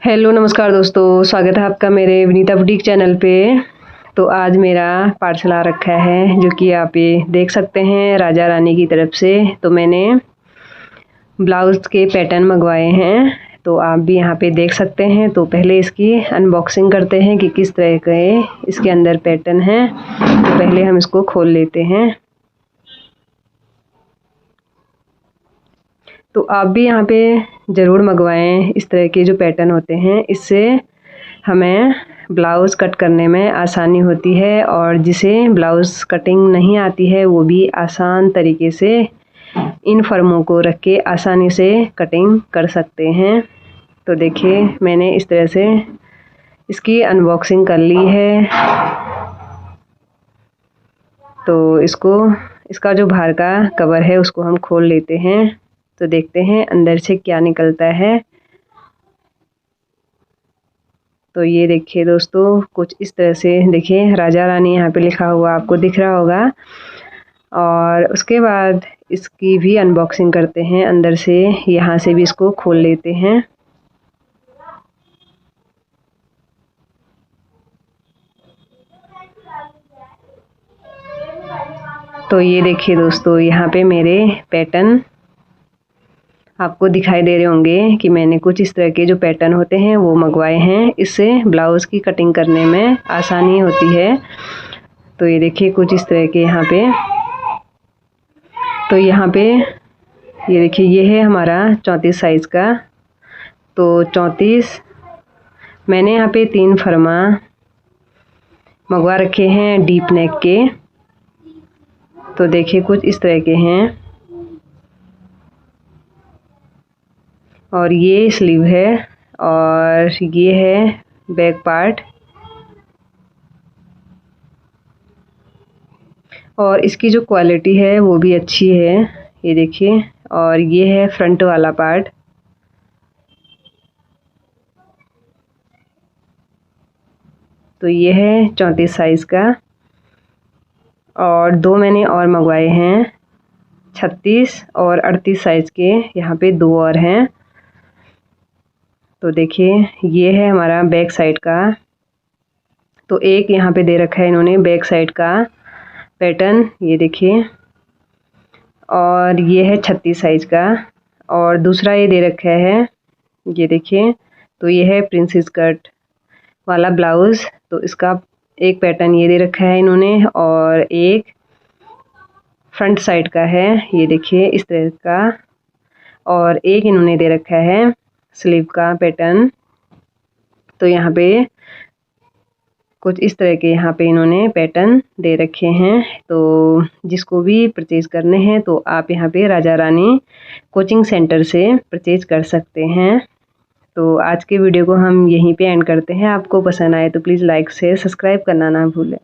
Hello नमस्कार दोस्तों, स्वागत है आपका मेरे विनीता बुटीक चैनल पे। तो आज मेरा पार्सल आ रखा है जो कि आप ये देख सकते हैं राजा रानी की तरफ से। तो मैंने ब्लाउज़ के पैटर्न मंगवाए हैं, तो आप भी यहाँ पे देख सकते हैं। तो पहले इसकी अनबॉक्सिंग करते हैं कि किस तरह के इसके अंदर पैटर्न हैं। तो पहले हम इसको खोल लेते हैं। तो आप भी यहाँ पे ज़रूर मंगवाएं। इस तरह के जो पैटर्न होते हैं, इससे हमें ब्लाउज़ कट करने में आसानी होती है, और जिसे ब्लाउज़ कटिंग नहीं आती है वो भी आसान तरीके से इन फर्मों को रख के आसानी से कटिंग कर सकते हैं। तो देखिए, मैंने इस तरह से इसकी अनबॉक्सिंग कर ली है। तो इसका जो बाहर का कवर है उसको हम खोल लेते हैं। तो देखते हैं अंदर से क्या निकलता है। तो ये देखिए दोस्तों, कुछ इस तरह से देखिए राजा रानी यहाँ पे लिखा हुआ आपको दिख रहा होगा। और उसके बाद इसकी भी अनबॉक्सिंग करते हैं अंदर से। यहाँ से भी इसको खोल लेते हैं। तो ये देखिए दोस्तों, यहाँ पे मेरे पैटर्न आपको दिखाई दे रहे होंगे कि मैंने कुछ इस तरह के जो पैटर्न होते हैं वो मंगवाए हैं। इससे ब्लाउज़ की कटिंग करने में आसानी होती है। तो ये देखिए कुछ इस तरह के यहाँ पे। तो यहाँ पे ये देखिए, ये है हमारा 34 साइज़ का। तो 34 मैंने यहाँ पे 3 फरमा मंगवा रखे हैं डीप नेक के। तो देखिए कुछ इस तरह के हैं। और ये स्लीव है, और ये है बैक पार्ट। और इसकी जो क्वालिटी है वो भी अच्छी है, ये देखिए। और ये है फ्रंट वाला पार्ट। तो ये है 34 साइज़ का। और 2 मैंने और मंगवाए हैं 36 और 38 साइज़ के। यहाँ पे 2 और हैं। तो देखिए, ये है हमारा बैक साइड का। तो एक यहाँ पे दे रखा है इन्होंने बैक साइड का पैटर्न, ये देखिए। और ये है 36 साइज़ का। और दूसरा ये दे रखा है, ये देखिए। तो ये है प्रिंसेस कट वाला ब्लाउज़। तो इसका एक पैटर्न ये दे रखा है इन्होंने, और एक फ्रंट साइड का है, ये देखिए इस तरह का। और एक इन्होंने दे रखा है स्लीव का पैटर्न। तो यहाँ पे कुछ इस तरह के यहाँ पे इन्होंने पैटर्न दे रखे हैं। तो जिसको भी परचेज़ करने हैं तो आप यहाँ पे राजा रानी कोचिंग सेंटर से परचेज़ कर सकते हैं। तो आज के वीडियो को हम यहीं पे एंड करते हैं। आपको पसंद आए तो प्लीज़ लाइक शेयर सब्सक्राइब करना ना भूलें।